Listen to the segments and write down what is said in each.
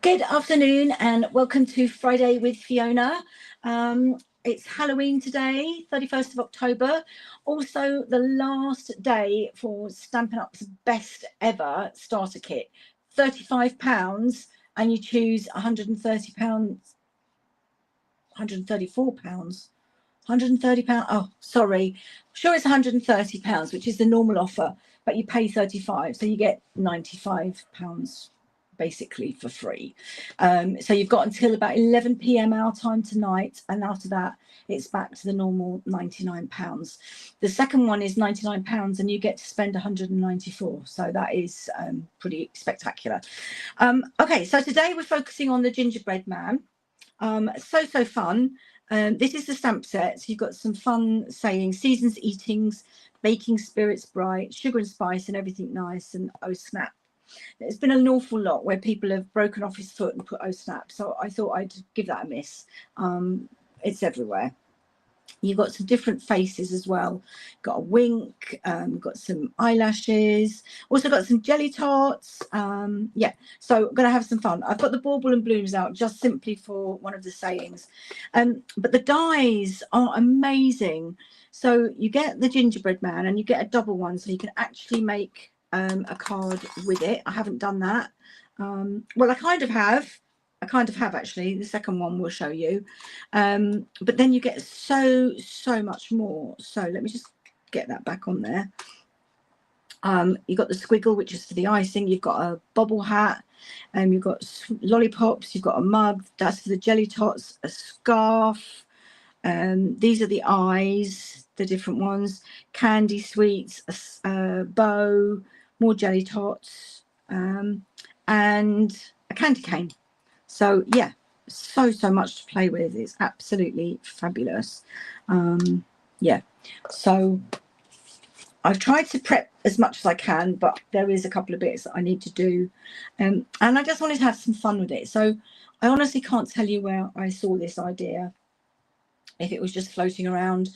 Good afternoon and welcome to Friday with Fiona. It's Halloween today, 31st of October. Also the last day for Stampin' Up's best ever starter kit. £35 and you choose £130, £134. £130. Oh, sorry. Sure, it's £130, which is the normal offer, but you pay 35, so you get £95 basically for free. So you've got until about 11 p.m. our time tonight, and after that it's back to the normal £99. The second one is £99 and you get to spend £194, so that is pretty spectacular. Okay, so today we're focusing on the gingerbread man. So fun. This is the stamp set. So you've got some fun sayings: seasons, eatings, baking spirits bright, sugar and spice and everything nice, and oh snap. There's been an awful lot where people have broken off his foot and put oh snap, so I thought I'd give that a miss. It's everywhere. You've got some different faces as well. Got a wink, got some eyelashes, also got some jelly tots. Yeah, so I'm going to have some fun. I've got the bauble and blooms out just simply for one of the sayings. But the dies are amazing. So you get the gingerbread man and you get a double one, so you can actually make a card with it. I haven't done that. Well, I kind of have actually. The second one will show you, but then you get so much more. So let me just get that back on there. You've got the squiggle, which is for the icing. You've got a bobble hat, and you've got lollipops. You've got a mug, that's for the jelly tots. A scarf. These are the eyes, the different ones. Candy sweets, a bow, more jelly tots, and a candy cane. So yeah, so much to play with. It's absolutely fabulous. Yeah, so I've tried to prep as much as I can, but there is a couple of bits that I need to do, and I just wanted to have some fun with it. So I honestly can't tell you where I saw this idea, if it was just floating around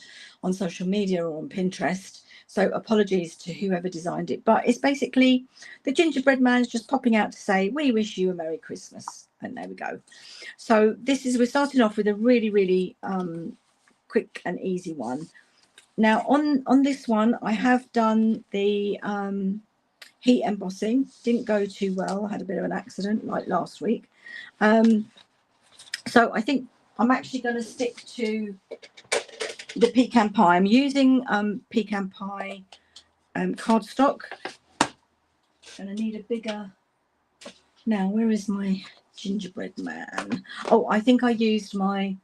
on social media or on Pinterest. So apologies to whoever designed it, but it's basically the gingerbread man is just popping out to say, we wish you a Merry Christmas. And there we go. So we're starting off with a really quick and easy one. Now on this one, I have done the heat embossing. Didn't go too well. I had a bit of an accident like last week. So I think I'm actually going to stick to the pecan pie. I'm using pecan pie cardstock. And I need a bigger. Now, where is my gingerbread man? Oh, I think I used my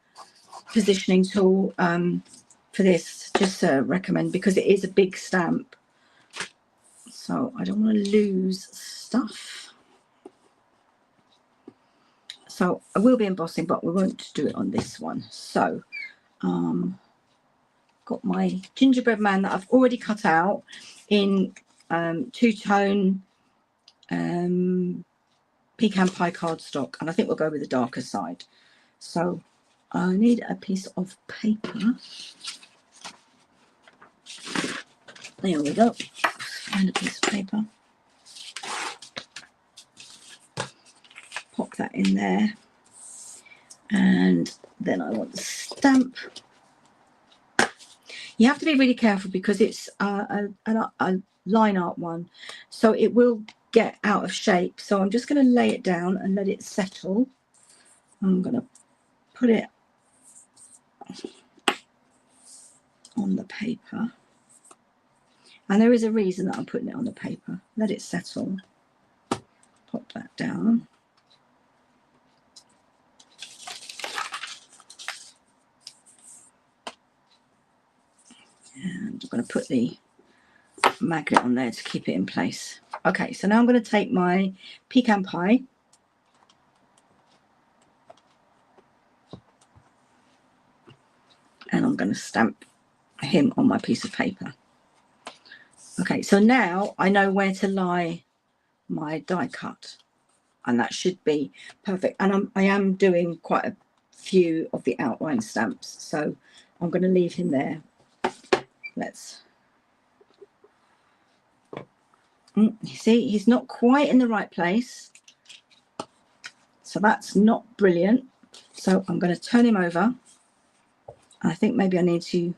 positioning tool for this, just to recommend, because it is a big stamp. So I don't want to lose stuff. So I will be embossing, but we won't do it on this one. So got my gingerbread man that I've already cut out in two-tone pecan pie cardstock, and I think we'll go with the darker side. So I need a piece of paper. There we go. Find a piece of paper. Pop that in there, and then I want the stamp. You have to be really careful because it's a line art one, so it will get out of shape. So I'm just going to lay it down and let it settle. I'm going to put it on the paper, and there is a reason that I'm putting it on the paper. Let it settle. Pop that down. And I'm going to put the magnet on there to keep it in place. Okay, so now I'm going to take my pecan pie and I'm going to stamp him on my piece of paper. Okay, so now I know where to lie my die cut, and that should be perfect. And I am doing quite a few of the outline stamps, so I'm going to leave him there. Let's see, he's not quite in the right place, So that's not brilliant. So I'm going to turn him over. I think maybe I need to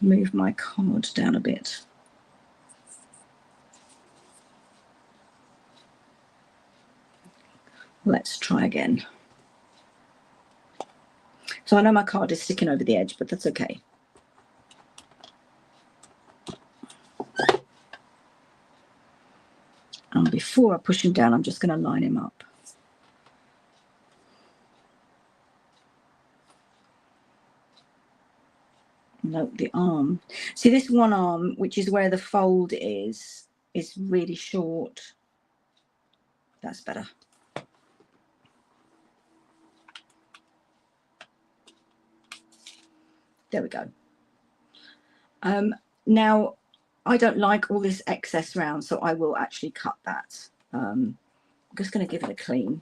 move my card down a bit. Let's try again. So I know my card is sticking over the edge, but that's okay. And before I push him down, I'm just going to line him up. Note the arm. See, this one arm, which is where the fold is really short. That's better. There we go. Now, I don't like all this excess round, so I will actually cut that. I'm just going to give it a clean.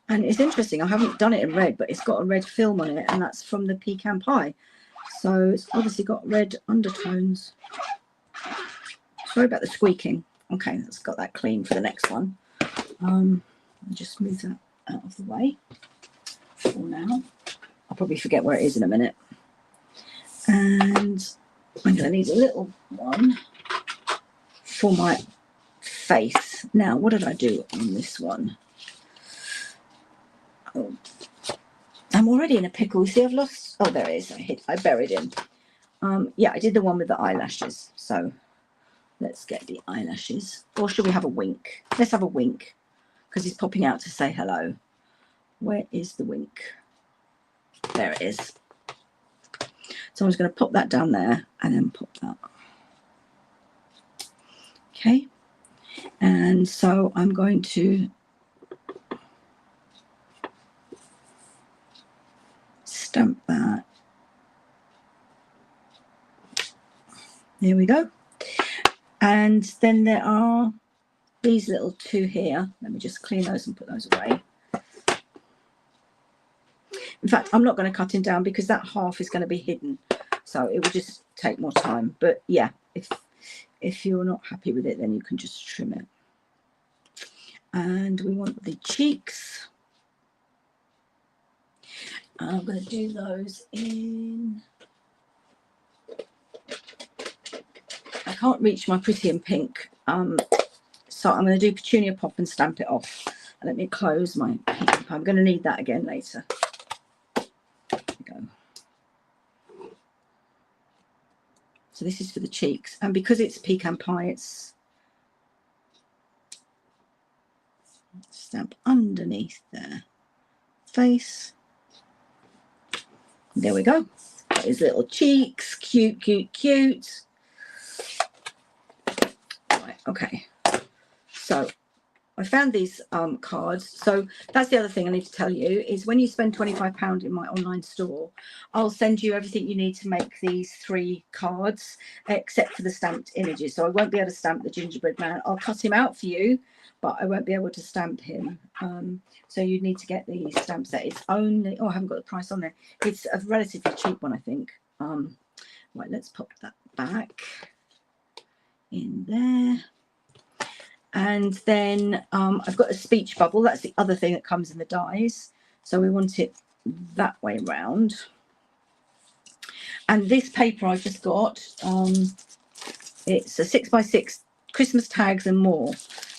And it's interesting, I haven't done it in red, but it's got a red film on it, and that's from the pecan pie. So it's obviously got red undertones. Sorry about the squeaking. Okay, let's got that clean for the next one. I'll just move that out of the way for now. I'll probably forget where it is in a minute. And I'm going to need a little one for my face. Now, what did I do on this one? Oh, I'm already in a pickle. See, I've lost. Oh, there it is. I buried him. Yeah, I did the one with the eyelashes. So let's get the eyelashes. Or should we have a wink? Let's have a wink because he's popping out to say hello. Where is the wink? There it is. So I'm just going to pop that down there and then pop that. Okay. And so I'm going to stamp that. There we go. And then there are these little two here. Let me just clean those and put those away. In fact, I'm not going to cut him down because that half is going to be hidden. So it will just take more time. But yeah, if you're not happy with it, then you can just trim it. And we want the cheeks. I'm going to do those in... I can't reach my pretty in pink. So I'm going to do Petunia Pop and Stamp It Off. And let me close my pink. I'm going to need that again later. There we go. So this is for the cheeks. And because it's pecan pie, it's stamp underneath there. Face. There we go. Got his little cheeks. Cute, cute, cute. Right, okay. So I found these cards. So that's the other thing I need to tell you is when you spend £25 in my online store, I'll send you everything you need to make these 3 cards, except for the stamped images. So I won't be able to stamp the gingerbread man. I'll cut him out for you, but I won't be able to stamp him. So you need to get the stamp set. It's only, oh, I haven't got the price on there. It's a relatively cheap one, I think. Right, let's pop that back in there. And then I've got a speech bubble. That's the other thing that comes in the dies. So we want it that way round. And this paper I just got, it's a 6x6 Christmas tags and more.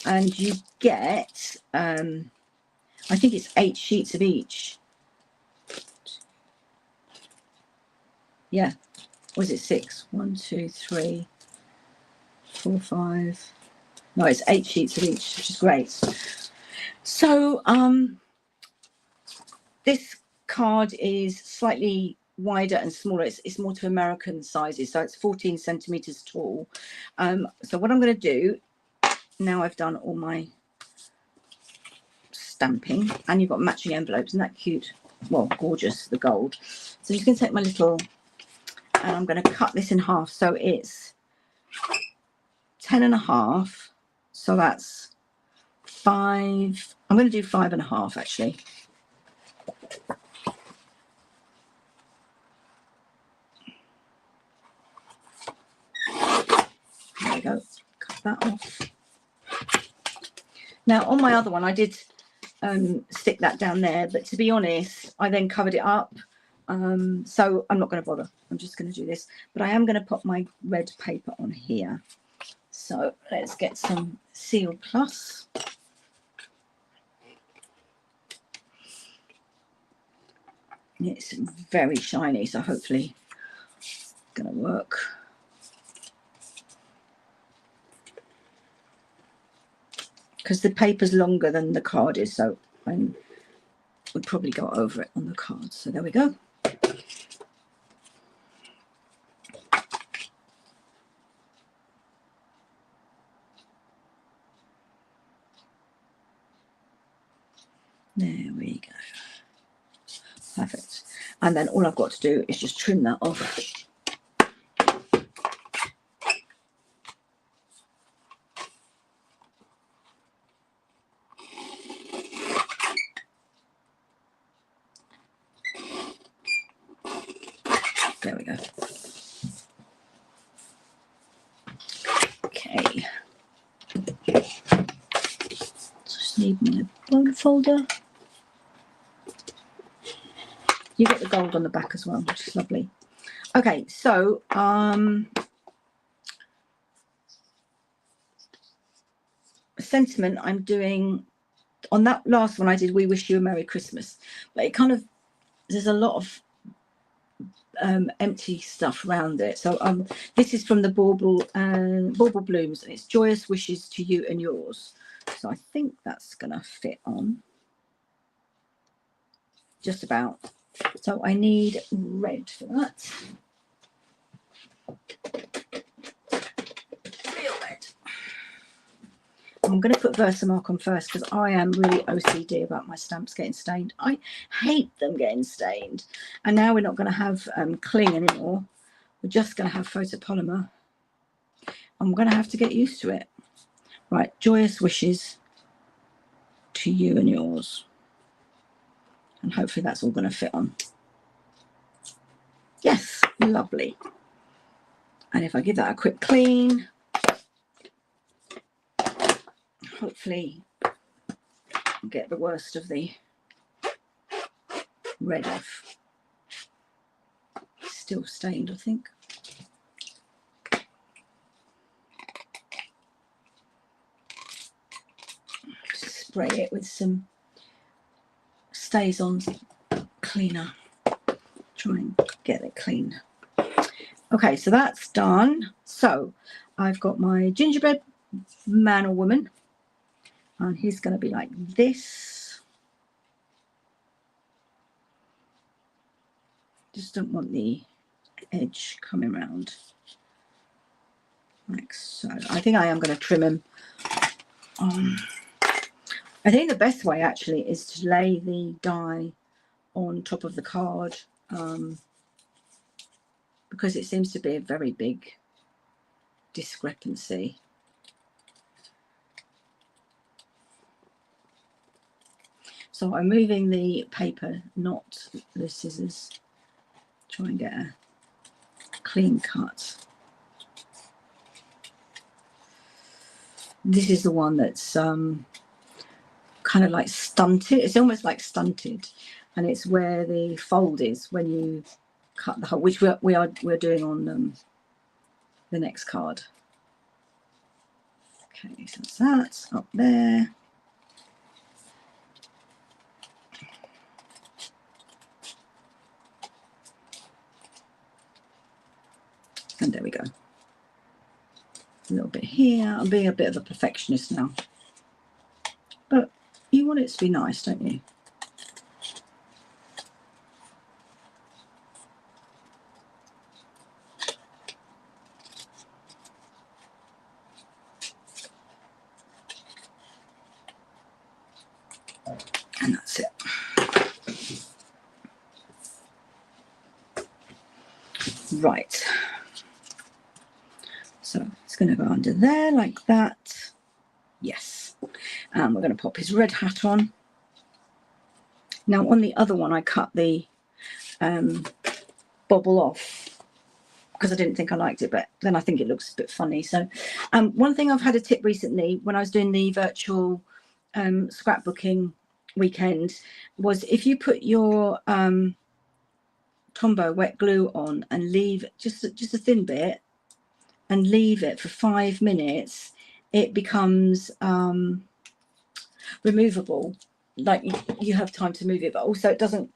And you get, I think it's 8 sheets of each. Yeah. Or is it 6? 1, 2, 3, 4, 5. No, it's 8 sheets of each, which is great. So this card is slightly wider and smaller. It's more to American sizes, so it's 14 centimeters tall. So what I'm going to do, now I've done all my stamping, and you've got matching envelopes, isn't that cute? Well, gorgeous, the gold. So I'm just going to take my little, and I'm going to cut this in half. So it's 10.5. So that's 5. I'm going to do 5.5 actually. go. Cut that off. Now on my other one, I did stick that down there, but to be honest, I then covered it up. So I'm not going to bother. I'm just going to do this, but I am going to put my red paper on here. So let's get some Seal Plus. It's very shiny, so hopefully it's going to work. Because the paper's longer than the card is, so I would probably go over it on the card. So there we go. There we go. Perfect. And then all I've got to do is just trim that off. There we go. Okay. Just need my bone folder. You get the gold on the back as well, which is lovely. Okay, so sentiment I'm doing on that last one I did, we wish you a Merry Christmas, but it kind of, there's a lot of empty stuff around it. So this is from the Bauble Blooms, and it's joyous wishes to you and yours. So I think that's gonna fit on just about. So I need red for that. Real red. I'm going to put Versamark on first because I am really OCD about my stamps getting stained. I hate them getting stained. And now we're not going to have cling anymore. We're just going to have photopolymer. I'm going to have to get used to it. Right, joyous wishes to you and yours. And hopefully that's all going to fit on. Yes, lovely. And if I give that a quick clean, hopefully I'll get the worst of the red off. Still stained, I think. Just spray it with some Stays-on cleaner. Try and get it clean. Okay, so that's done. So I've got my gingerbread man or woman, and he's going to be like this. Just don't want the edge coming around like so. I think I am going to trim him. I think the best way actually is to lay the die on top of the card, because it seems to be a very big discrepancy. So I'm moving the paper, not the scissors. Try and get a clean cut. This is the one that's kind of like stunted. It's almost like stunted, and it's where the fold is when you cut the hole, which we're doing on the next card. Okay, so that's up there. And there we go. A little bit here. I'm being a bit of a perfectionist now, but you want it to be nice, don't you? And that's it. Right. So it's going to go under there like that. Yes. And we're going to pop his red hat on. Now on the other one, I cut the bobble off because I didn't think I liked it, but then I think it looks a bit funny. So one thing I've had a tip recently when I was doing the virtual scrapbooking weekend was if you put your Tombow wet glue on and leave just a thin bit and leave it for 5 minutes, it becomes removable. Like you have time to move it, but also it doesn't.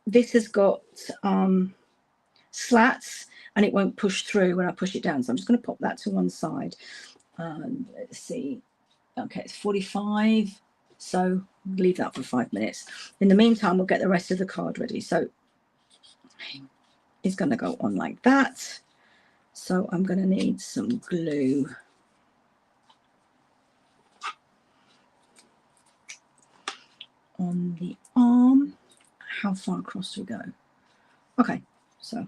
This has got slats and it won't push through when I push it down. So I'm just going to pop that to one side. Let's see. Okay, it's 45. So leave that for 5 minutes. In the meantime, we'll get the rest of the card ready. So it's going to go on like that. So I'm going to need some glue. On the arm. How far across do we go? Okay, so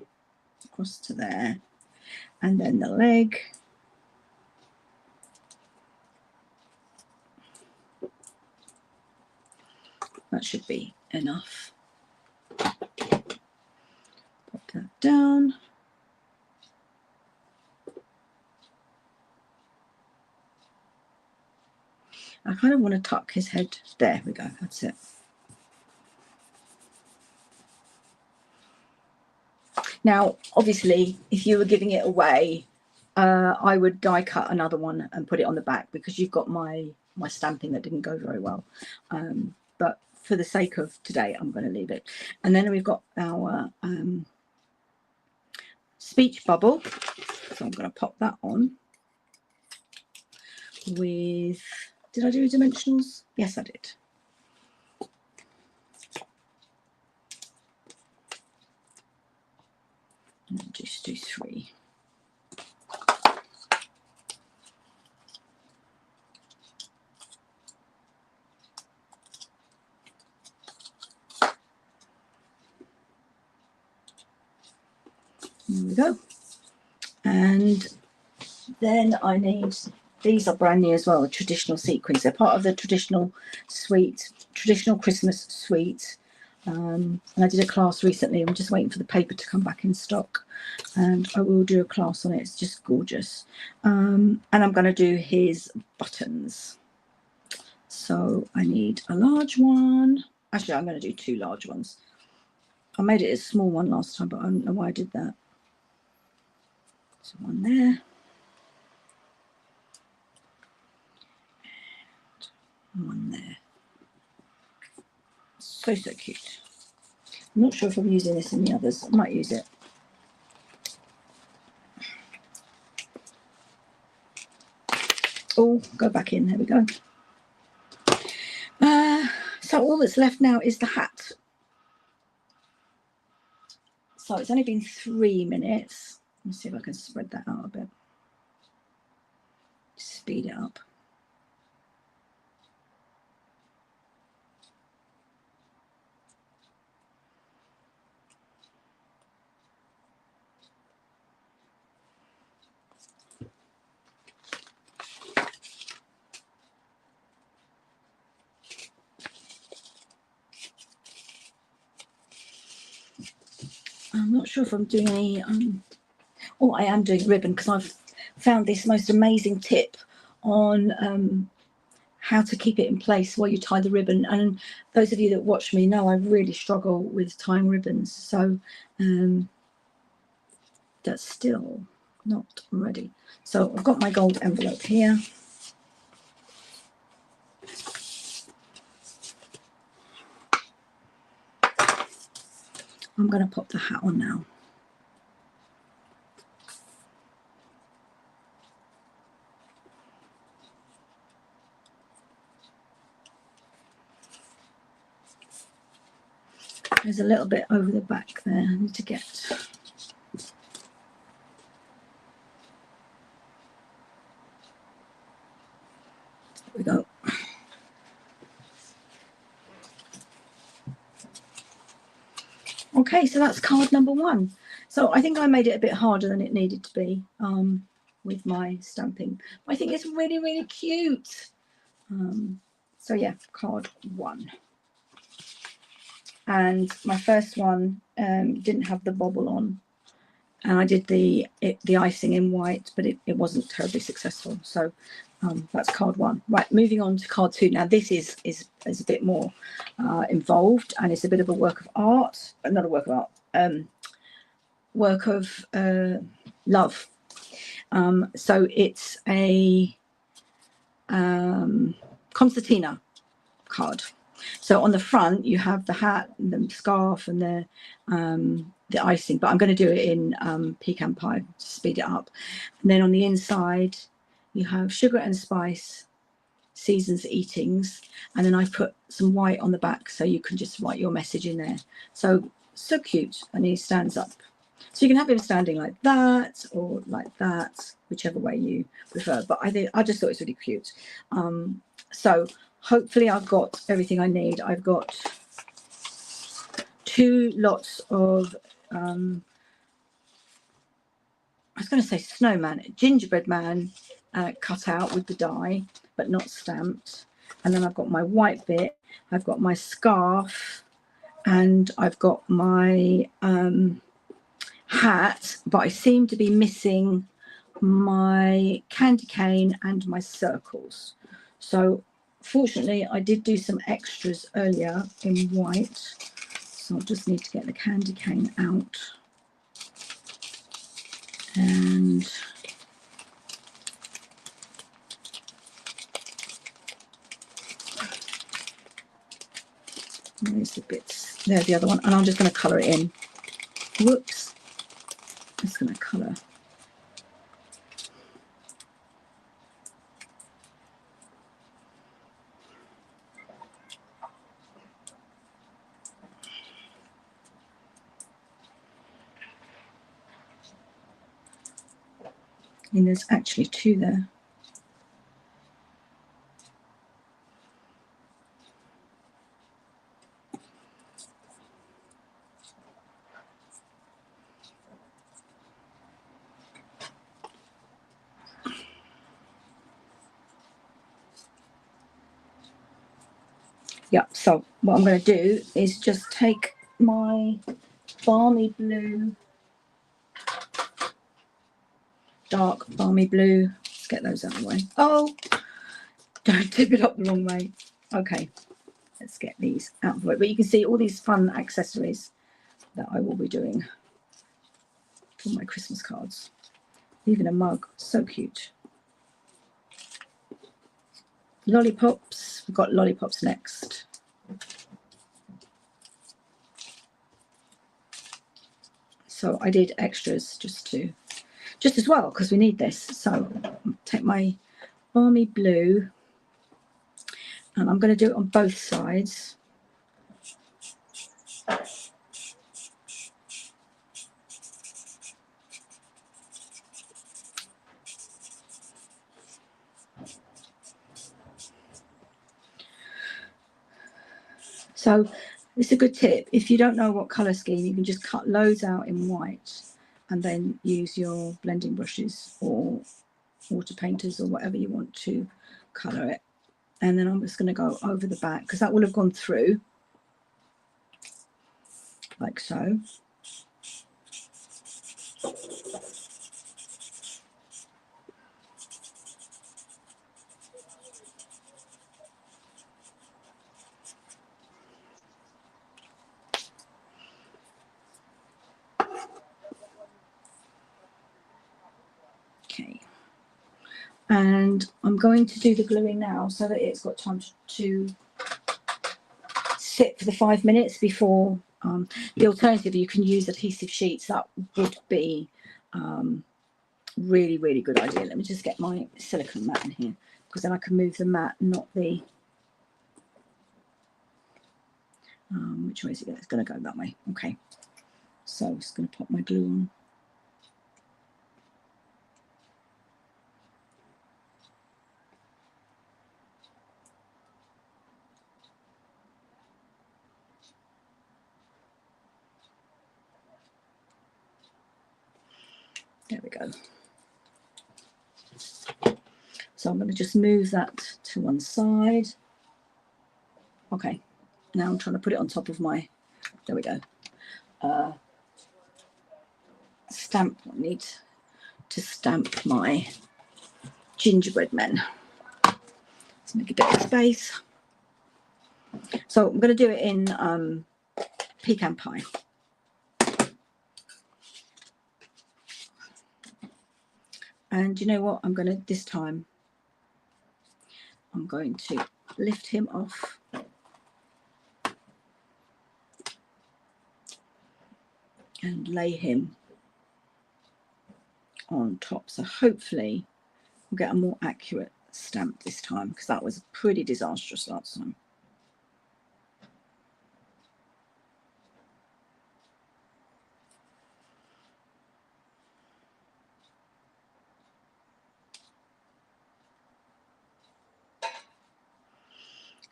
across to there. And then the leg. That should be enough. Pop that down. I kind of want to tuck his head. There we go. That's it. Now, obviously, if you were giving it away, I would die cut another one and put it on the back because you've got my stamping that didn't go very well. But for the sake of today, I'm going to leave it. And then we've got our speech bubble. So I'm going to pop that on with, did I do dimensionals? Yes, I did. And just do 3. There we go. And then I need, these are brand new as well, a traditional sequins. They're part of the traditional Christmas suite. And I did a class recently. I'm just waiting for the paper to come back in stock. And I will do a class on it. It's just gorgeous. And I'm going to do his buttons. So I need a large one. Actually, I'm going to do 2 large ones. I made it a small one last time, but I don't know why I did that. So one there. And one there. So cute. I'm not sure if I'm using this in the others. I might use it. Oh, go back in. There we go. So all that's left now is the hat. So it's only been 3 minutes. Let's see if I can spread that out a bit. Speed it up. I'm not sure if I'm doing any, oh, I am doing ribbon because I've found this most amazing tip on how to keep it in place while you tie the ribbon. And those of you that watch me know I really struggle with tying ribbons. So that's still not ready. So I've got my gold envelope here. I'm going to pop the hat on now. There's a little bit over the back there I need to get. There we go. Okay, so that's card number 1. So I think I made it a bit harder than it needed to be with my stamping. I think it's really, really cute. So yeah, card 1. And my first one didn't have the bobble on. and I did the icing in white, but it wasn't terribly successful. So that's card 1. Right, moving on to card 2. Now this is a bit more involved, and it's a bit of a work of art, but not a work of art, work of love. So it's a concertina card. So on the front you have the hat and the scarf and the icing, but I'm going to do it in pecan pie to speed it up. And then on the inside you have sugar and spice, seasons eatings, and then I put some white on the back so you can just write your message in there. So cute, and he stands up. So you can have him standing like that or like that, whichever way you prefer. But I just thought it's really cute. So hopefully I've got everything I need. I've got 2 lots of I was going to say snowman, gingerbread man cut out with the die, but not stamped. And then I've got my white bit, I've got my scarf, and I've got my hat, but I seem to be missing my candy cane and my circles. So fortunately I did do some extras earlier in white, so I just need to get the candy cane out. And there's the bits, there's the other one, and I'm just going to colour it in. Whoops, just going to colour. And there's actually 2 there. Yeah, so what I'm going to do is just take my balmy blue, dark balmy blue. Let's get those out of the way. Oh, don't tip it up the wrong way. Okay, let's get these out of the way. But you can see all these fun accessories that I will be doing for my Christmas cards. Even a mug, so cute. Lollipops, we've got lollipops next. So I did extras just as well, because we need this. So take my balmy blue, and I'm going to do it on both sides. So it's a good tip. If you don't know what colour scheme, you can just cut loads out in white and then use your blending brushes or water painters or whatever you want to colour it. And then I'm just going to go over the back, because that will have gone through like so. Okay, and I'm going to do the gluing now so that it's got time to sit for the 5 minutes before. The alternative, you can use adhesive sheets. That would be really good idea. Let me just get my silicone mat in here, because then I can move the mat, not the which way is it? It's going to go that way. Okay, so I'm just going to pop my glue on. There we go. So I'm going to just move that to one side. Okay, now I'm trying to put it on top of my, there we go, stamp. I need to stamp my gingerbread men. Let's make a bit of space. So I'm going to do it in pecan pie. And you know what? I'm going to, this time, I'm going to lift him off. And lay him on top. So hopefully we'll get a more accurate stamp this time, because that was pretty disastrous last time.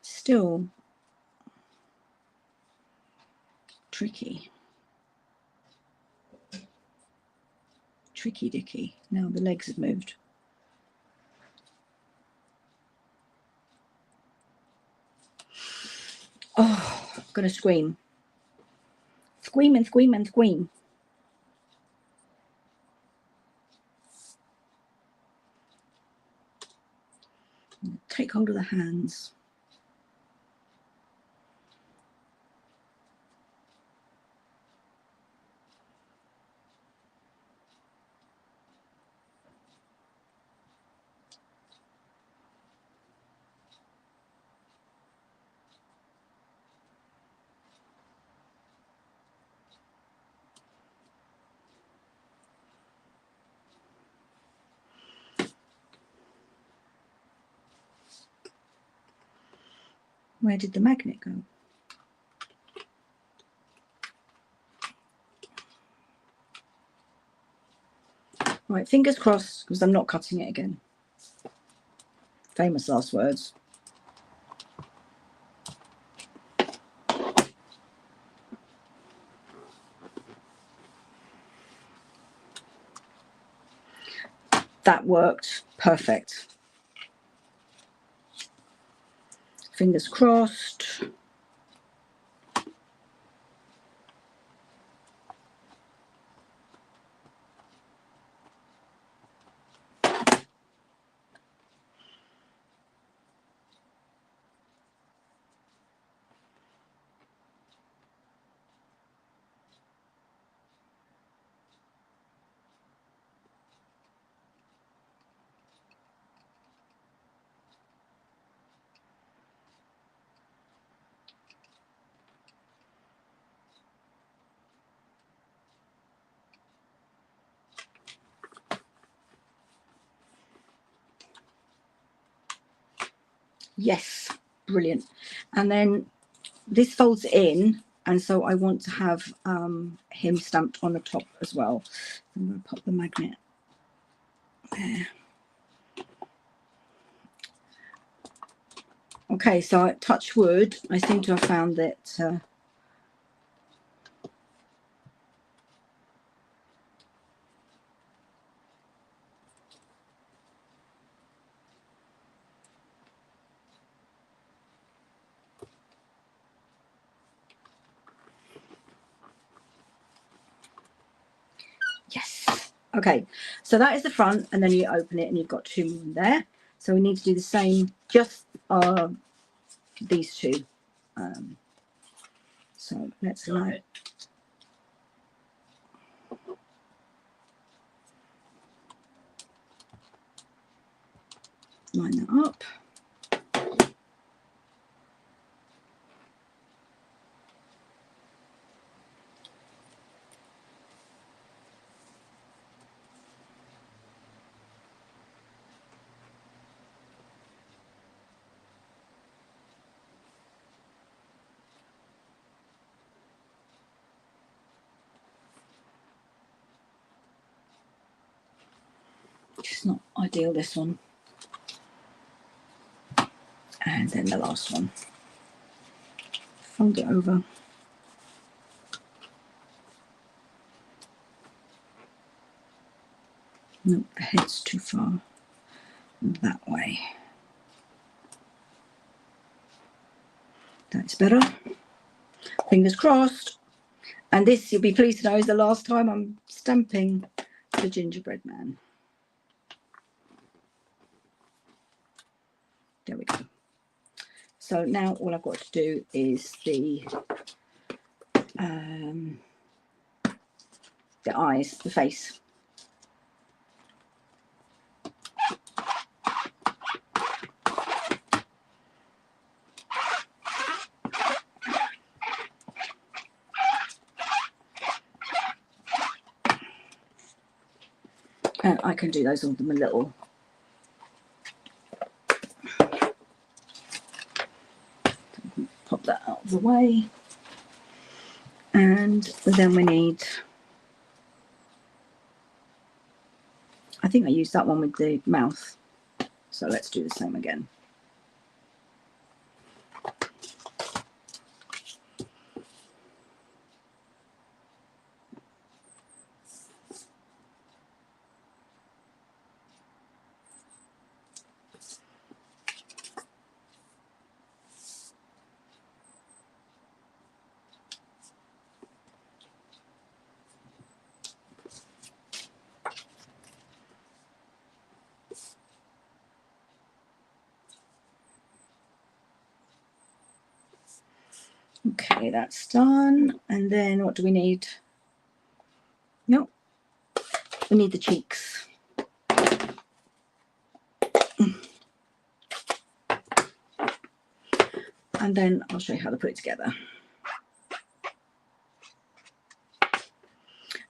Still tricky. Tricky dicky. Now the legs have moved. Oh, I'm gonna scream. Scream and scream and scream. Take hold of the hands. Where did the magnet go? Right, fingers crossed, because I'm not cutting it again. Famous last words. That worked perfect. Fingers crossed. Yes, brilliant. And then this folds in, and so I want to have him stamped on the top as well. I'm going to pop the magnet there. Okay, so touch wood, I seem to have found that yes. Okay, so that is the front, and then you open it and you've got two more there. So we need to do the same, just these two. So let's line that up. It's not ideal, this one. And then the last one. Fold it over. Nope, the head's too far that way. That's better. Fingers crossed. And this, you'll be pleased to know, is the last time I'm stamping the gingerbread man. There we go. So now all I've got to do is the eyes, the face. And I can do those all them a little. Pop that out of the way. And then we need, I think I used that one with the mouth. So let's do the same again. Okay, that's done. And then what do we need? Nope. We need the cheeks. And then I'll show you how to put it together.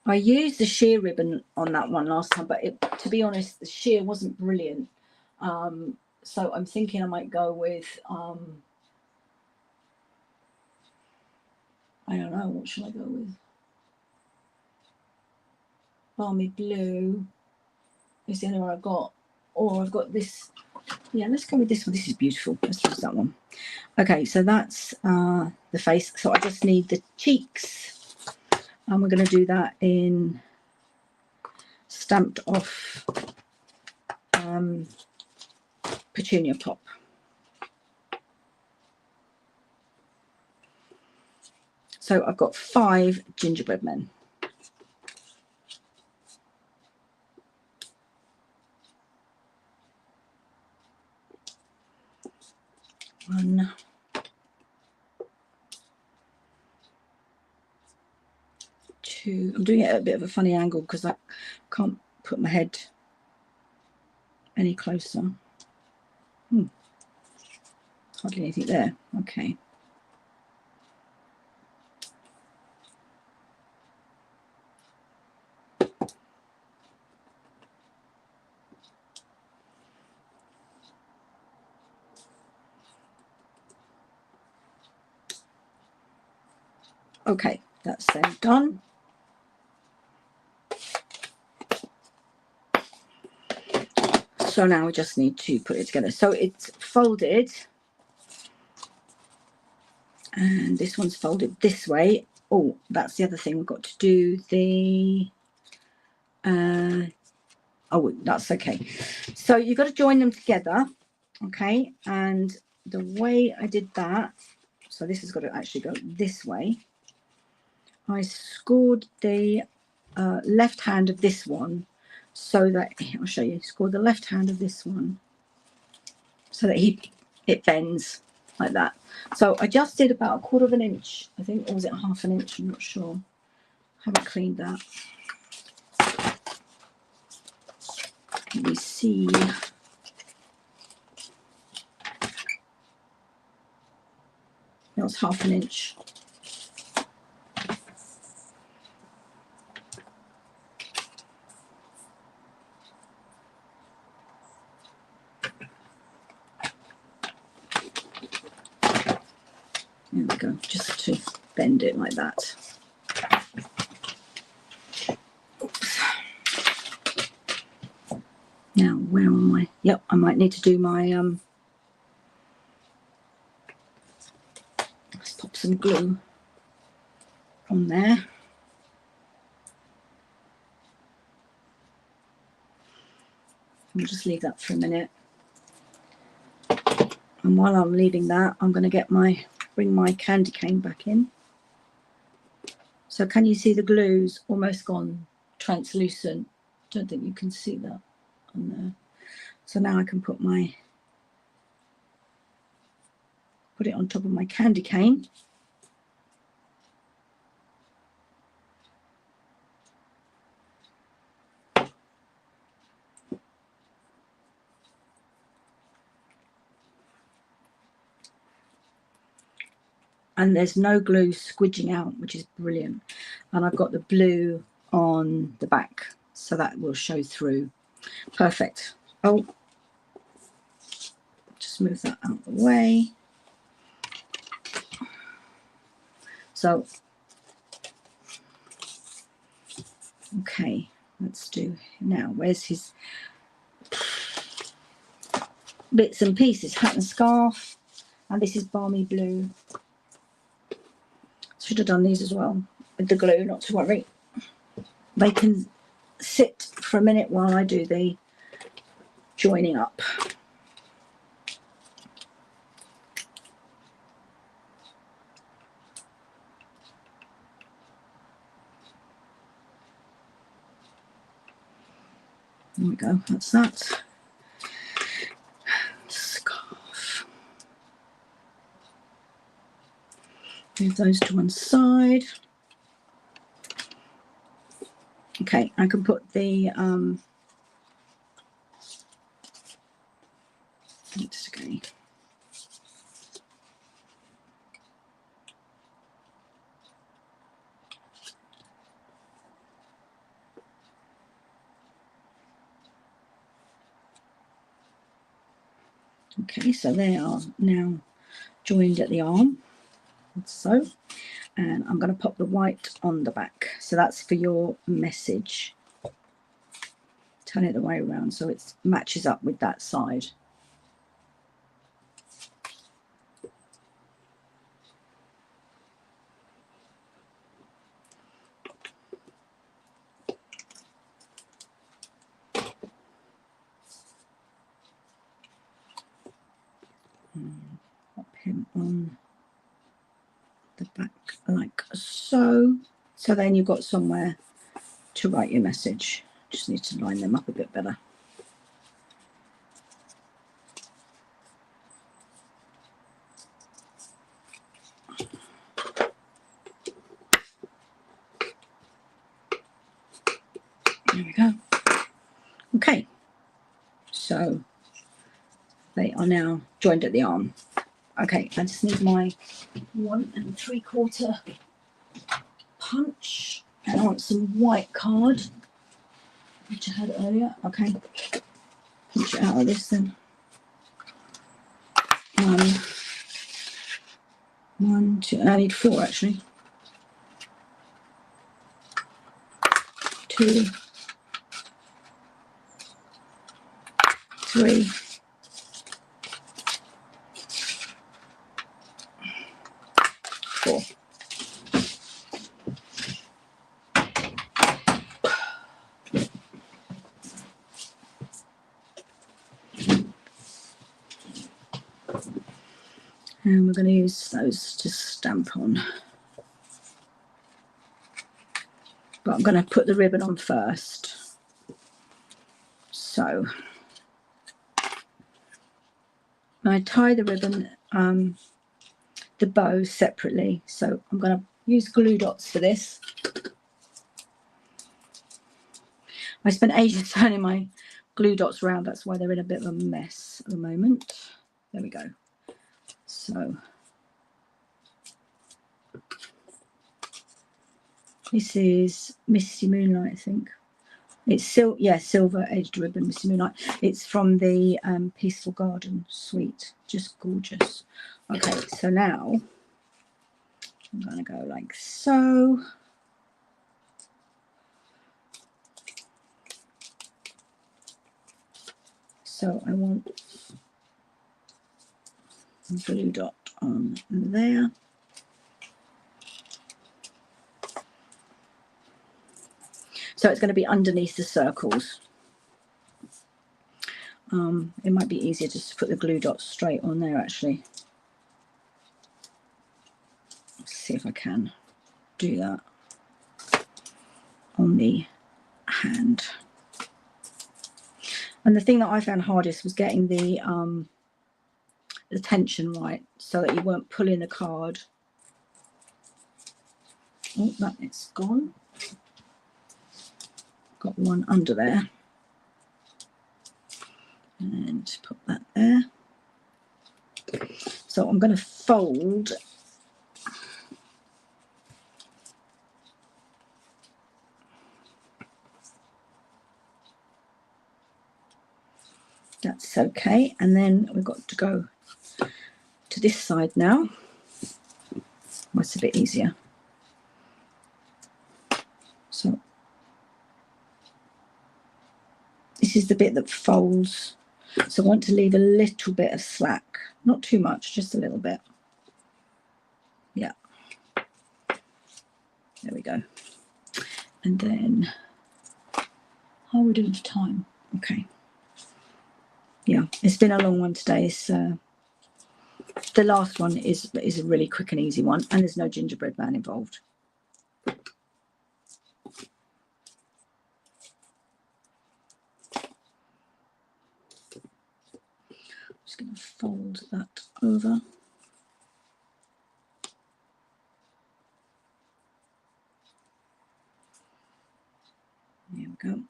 I used the sheer ribbon on that one last time, but to be honest, the sheer wasn't brilliant. So I'm thinking I might go with, I don't know, what should I go with? Balmy blue is the only one I've got. Or I've got this. Yeah, let's go with this one. This is beautiful. Let's use that one. Okay, so that's the face. So I just need the cheeks. And we're going to do that in Stamped Off Petunia Pop. So I've got 5 gingerbread men. One, two. I'm doing it at a bit of a funny angle because I can't put my head any closer. Hardly anything there. Okay. Okay, that's then done. So now we just need to put it together. So it's folded, and this one's folded this way. Oh, that's the other thing. We've got to do the, oh, that's okay. So you've got to join them together, okay? And the way I did that, so this has got to actually go this way. I scored the left hand of this one so that, I'll show you, scored the left hand of this one so that it bends like that. So I just did about 1/4 of an inch, I think, or was it 1/2 an inch? I'm not sure. I haven't cleaned that. Let me see. That was 1/2 an inch. There we go, just to bend it like that. Oops. Now, where am I? Yep, I might need to do my, let's pop some glue on there. We'll just leave that for a minute. And while I'm leaving that, I'm going to bring my candy cane back in. So can you see the glue's almost gone translucent? Don't think you can see that on there. So now I can put it on top of my candy cane. And there's no glue squidging out, which is brilliant. And I've got the blue on the back, so that will show through. Perfect. Oh, just move that out of the way. So, okay, let's do now. Where's his bits and pieces? Hat and scarf. And this is balmy blue. Should have done these as well with the glue, not to worry. They can sit for a minute while I do the joining up. There we go, that's that. Scarf. Move those to one side. Okay, I can put the okay. Okay, so they are now joined at the arm, so, and I'm going to pop the white on the back. So that's for your message. Turn it the way around so it matches up with that side. Pop him on the back like so. So then you've got somewhere to write your message. Just need to line them up a bit better. There we go. Okay, so they are now joined at the arm. Okay, I just need my 1 3/4 punch, and I want some white card, which I had earlier. Okay, punch it out of this then. 1, 2, and I need 4 actually. 2, 3, 4. And we're going to use those to stamp on. But I'm going to put the ribbon on first. So I tie the ribbon, the bow separately. So I'm going to use glue dots for this. I spent ages turning my glue dots around. That's why they're in a bit of a mess at the moment. There we go. So this is Misty Moonlight, I think. It's silver edged ribbon, Misty Moonlight. It's from the Peaceful Garden suite. Just gorgeous. Okay, so now I'm going to go like so. So I want a blue dot on there. So it's going to be underneath the circles. It might be easier just to put the glue dots straight on there actually. Let's see if I can do that. on the hand. And the thing that I found hardest was getting the tension right, so that you weren't pulling the card. Oh, that it's gone. Got one under there. And put that there. So I'm going to fold that's okay, and then we've got to go to this side now. That's a bit easier. So this is the bit that folds, so I want to leave a little bit of slack, not too much, just a little bit. Yeah, there we go. And then how are we doing for time? Okay, yeah, it's been a long one today. So the last one is a really quick and easy one, and there's no gingerbread man involved. Just going to fold that over. There we go.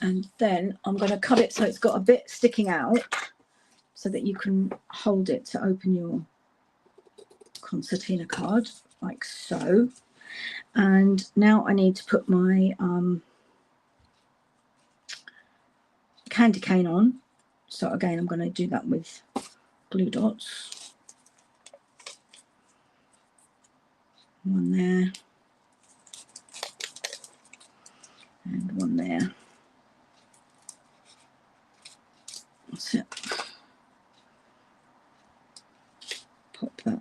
And then I'm going to cut it so it's got a bit sticking out, so that you can hold it to open your concertina card, like so. And now I need to put my candy cane on. So again, I'm going to do that with glue dots. One there. And one there. That's it. Pop that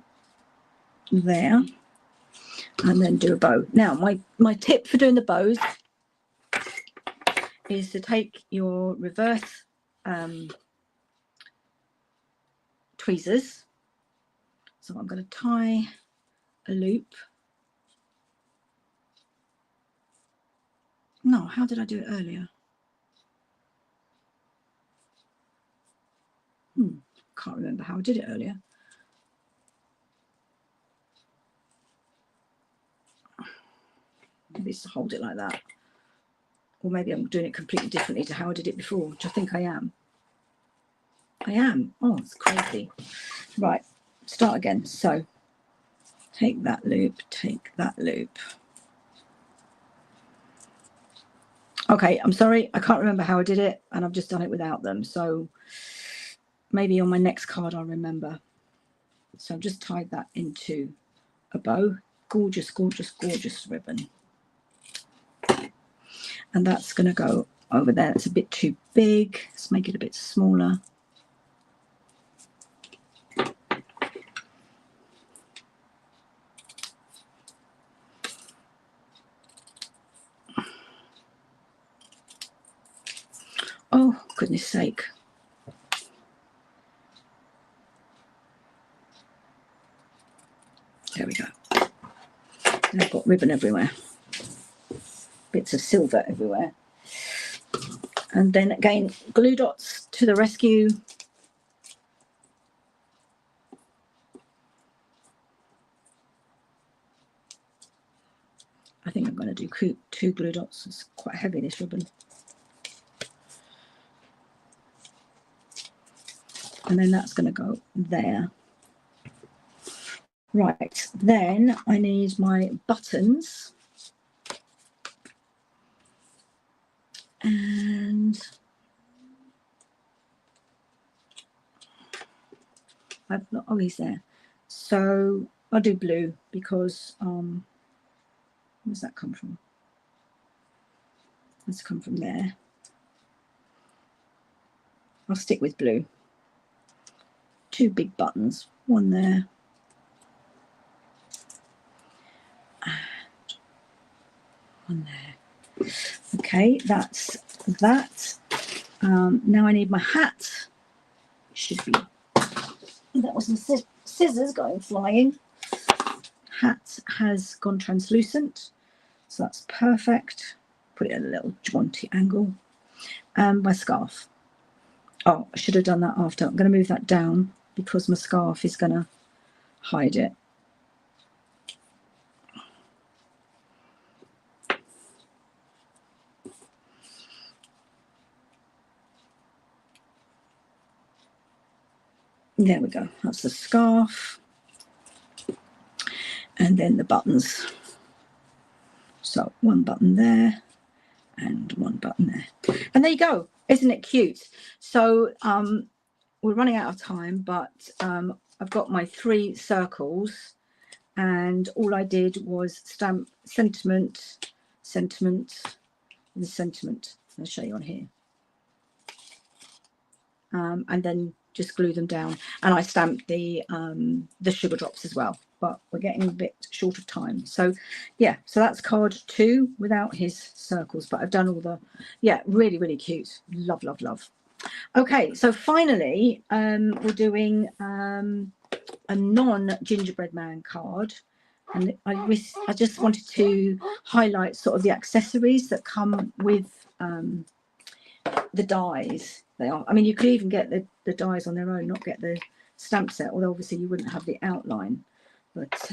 there. And then do a bow. Now, my tip for doing the bows is to take your reverse tweezers. So I'm going to tie a loop. No, how did I do it earlier? Can't remember how I did it earlier. Maybe it's to hold it like that. Or maybe I'm doing it completely differently to how I did it before, which I think I am. I am. Oh, it's crazy. Right, start again. So take that loop, take that loop. Okay, I'm sorry, I can't remember how I did it, and I've just done it without them. So maybe on my next card I'll remember. So I've just tied that into a bow. Gorgeous, gorgeous, gorgeous ribbon. And that's going to go over there. It's a bit too big. Let's make it a bit smaller. Oh, goodness sake. There we go. And I've got ribbon everywhere. Bits of silver everywhere. And then again, glue dots to the rescue. I think I'm going to do two glue dots. It's quite heavy, this ribbon. And then that's going to go there. Right, then I need my buttons. And I've not, oh, he's there. So I'll do blue because, where's that come from? That's come from there. I'll stick with blue. Two big buttons, one there. And one there. Okay, that's that. Now I need my hat. Should be, that was the scissors going flying. Hat has gone translucent, so that's perfect. put it at a little jaunty angle. My scarf. Oh, I should have done that after. I'm going to move that down because my scarf is going to hide it. There we go. That's the scarf. And then the buttons. So one button there and one button there. And there you go. Isn't it cute? So we're running out of time, but I've got my 3 circles, and all I did was stamp sentiment, sentiment, and sentiment. I'll show you on here. And then just glue them down. And I stamped the sugar drops as well, but we're getting a bit short of time. So yeah, so that's card 2 without his circles, but I've done all the, yeah, really, really cute. Love, love, love. Okay, so finally, we're doing a non-gingerbread man card. And I just wanted to highlight sort of the accessories that come with the dies. They are, I mean, you could even get the dies on their own, not get the stamp set, although obviously you wouldn't have the outline. But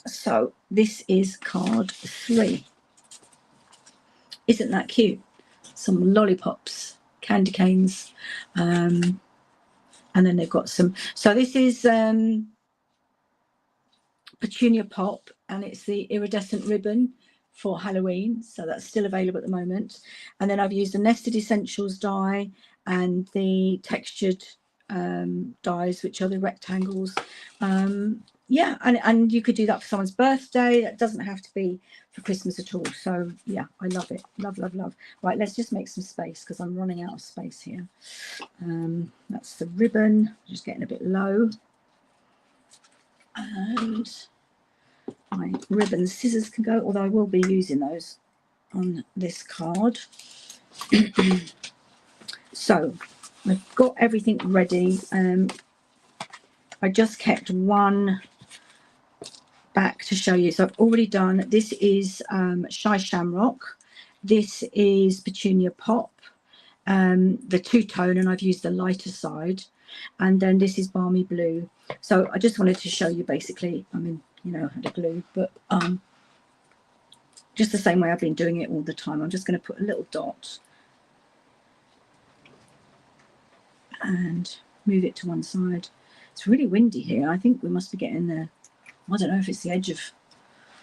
so this is card 3. Isn't that cute? Some lollipops, candy canes, and then they've got some. So this is Petunia Pop, and it's the iridescent ribbon for Halloween, so that's still available at the moment. And then I've used the Nested Essentials die and the textured dies, which are the rectangles. Yeah, and you could do that for someone's birthday. That doesn't have to be for Christmas at all. So yeah, I love it. Love, love, love. Right, let's just make some space because I'm running out of space here. That's the ribbon, just getting a bit low. And my ribbon scissors can go, although I will be using those on this card. So I've got everything ready. I just kept one back to show you. So I've already done, this is Shy Shamrock, this is Petunia Pop, the two-tone, and I've used the lighter side, and then this is Balmy Blue. So I just wanted to show you basically, I mean, you know how to glue, but just the same way I've been doing it all the time. I'm just going to put a little dot and move it to one side. It's really windy here. I think we must be getting there. I don't know if it's the edge of,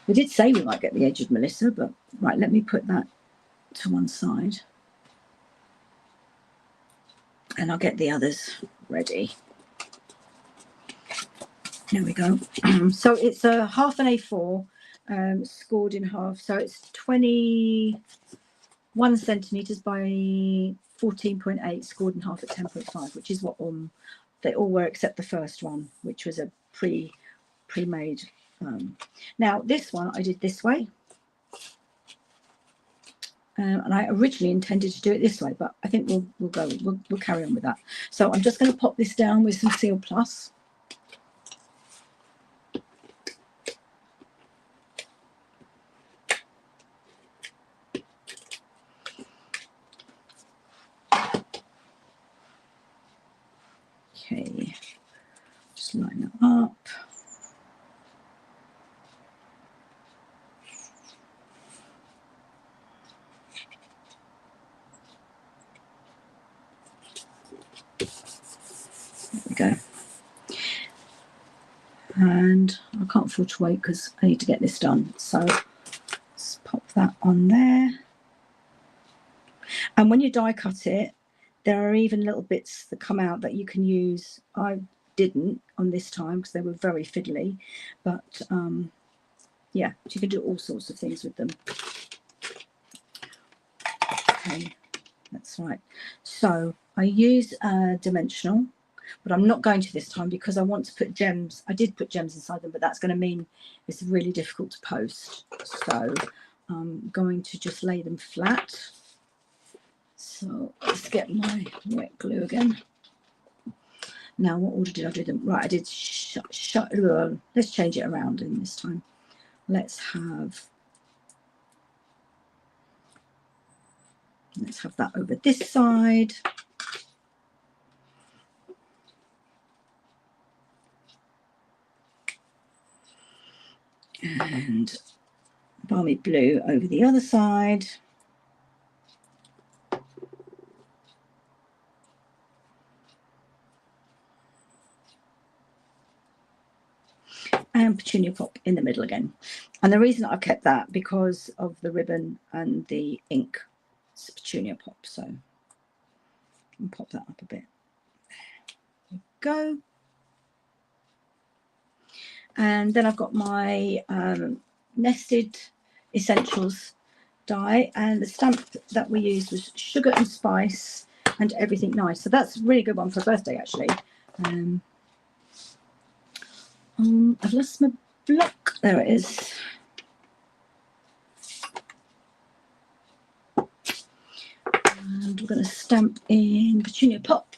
we did say we might get the edge of Melissa, but right, let me put that to one side and I'll get the others ready. There we go. So it's a half an A4 scored in half, so it's 21 centimeters by 14.8 scored in half at 10.5, which is what they all were except the first one, which was a pre-made. Now this one I did this way, and I originally intended to do it this way, but I think we'll carry on with that. So I'm just going to pop this down with some Seal Plus. Okay, just line that up. There we go. And I can't afford to wait because I need to get this done. So let's pop that on there. And when you die cut it, there are even little bits that come out that you can use. I didn't on this time because they were very fiddly, but yeah, you can do all sorts of things with them. Okay, that's right. So I use dimensional, but I'm not going to this time because I want to put gems. I did put gems inside them, but that's going to mean it's really difficult to post. So I'm going to just lay them flat. So let's get my wet glue again. Now, what order did I do them? Right, I did let's change it around in this time. Let's have Let's have that over this side. And balmy blue over the other side. And petunia pop in the middle again. And the reason I've kept that because of the ribbon and the ink. It's petunia pop, so I'll pop that up a bit. There we go. And then I've got my nested essentials die, and the stamp that we used was sugar and spice and everything nice. So that's a really good one for a birthday, actually. I've lost my block. There it is. And we're going to stamp in petunia pop.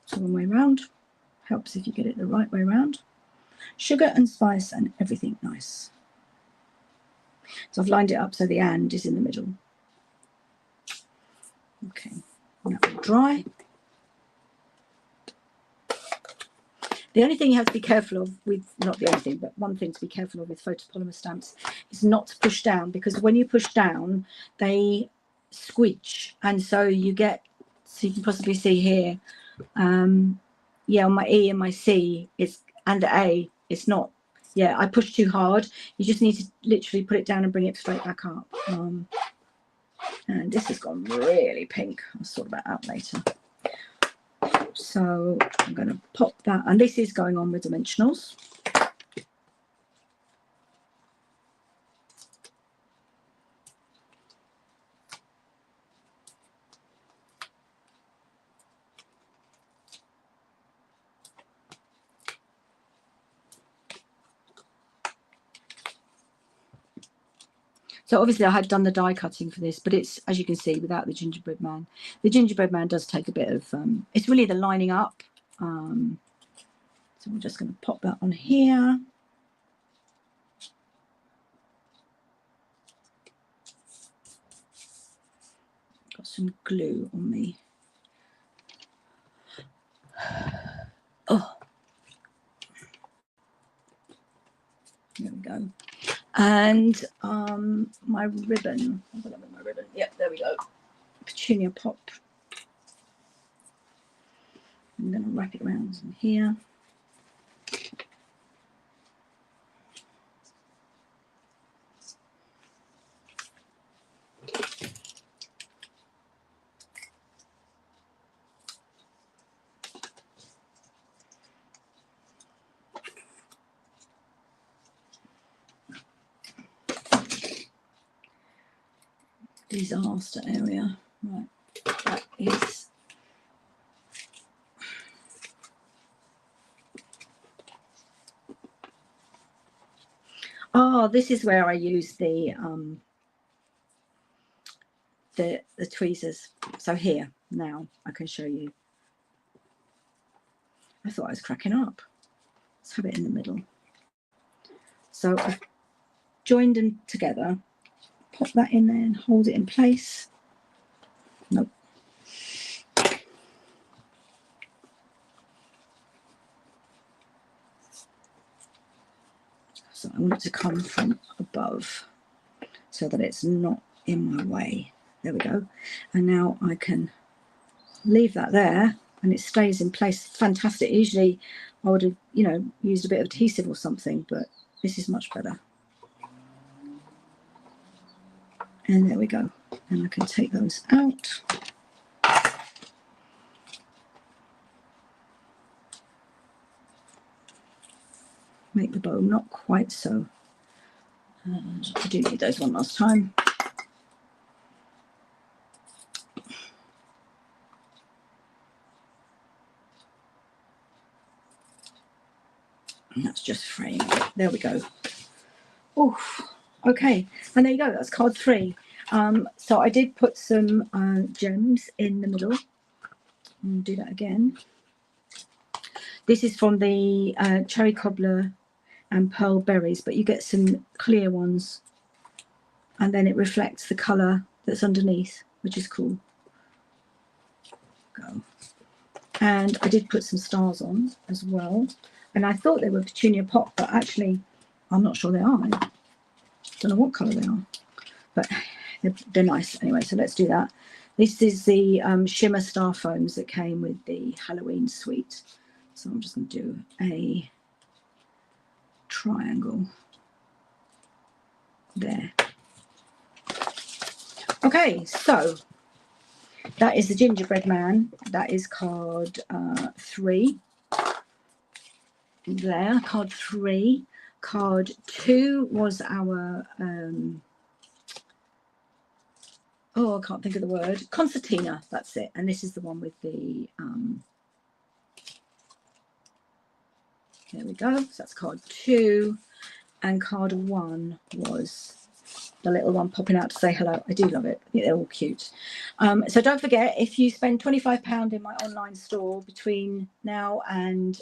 So one way round. Helps if you get it the right way round. Sugar and spice and everything nice. So I've lined it up so the and is in the middle. Okay, that will dry. The only thing you have to be careful of with, not the only thing, but one thing to be careful of with photopolymer stamps is not to push down, because when you push down, they squeak. And so you get, so you can possibly see here, yeah, on my E and my C, and the A, it's not, yeah, I pushed too hard. You just need to literally put it down and bring it straight back up. And this has gone really pink. I'll sort that out later. So I'm going to pop that, and this is going on with dimensionals. So obviously I had done the die cutting for this, but it's, as you can see, without the gingerbread man. The gingerbread man does take a bit of, it's really the lining up. So we're just going to pop that on here. Got some glue on me. Oh, there we go. And my ribbon. I've got my ribbon. Yep, there we go. Petunia pop. I'm going to wrap it around in here. Disaster area. Right, that is. Oh, this is where I use the tweezers. So here, now I can show you. I thought I was cracking up. Let's have it in the middle. So I've joined them together. Pop that in there and hold it in place. Nope. So I want it to come from above so that it's not in my way. There we go. And now I can leave that there and it stays in place. Fantastic. Usually I would have, you know, used a bit of adhesive or something, but this is much better. And there we go. And I can take those out. Make the bow not quite so. And I do need those one last time. And that's just framed. There we go. Oof. Okay, and there you go. That's card 3. So I did put some gems in the middle. I'll do that again. This is from the cherry cobbler and pearl berries, but you get some clear ones, and then it reflects the colour that's underneath, which is cool. Go. And I did put some stars on as well, and I thought they were petunia pop, but actually I'm not sure they are. I don't know what colour they are, but they're nice anyway. So let's do that. This is the shimmer star foams that came with the Halloween suite. So I'm just going to do a triangle there. Okay, so that is the gingerbread man. That is card 3. There, card 3. Card 2 was our oh, I can't think of the word. Concertina, that's it. And this is the one with the there we go. So that's card 2. And card 1 was the little one popping out to say hello. I do love it. I think they're all cute. So don't forget, if you spend £25 in my online store between now and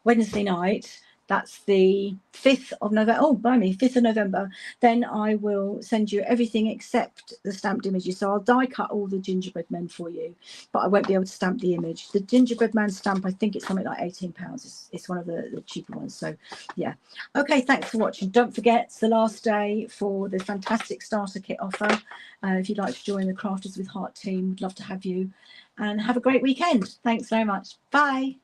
Wednesday night, that's the 5th of November. Oh, blimey, 5th of November. Then I will send you everything except the stamped images. So I'll die cut all the gingerbread men for you, but I won't be able to stamp the image. The gingerbread man stamp, I think it's something like £18. It's one of the cheaper ones. So yeah. Okay, thanks for watching. Don't forget, it's the last day for the fantastic starter kit offer. If you'd like to join the Crafters with Heart team, we'd love to have you. And have a great weekend. Thanks very much. Bye.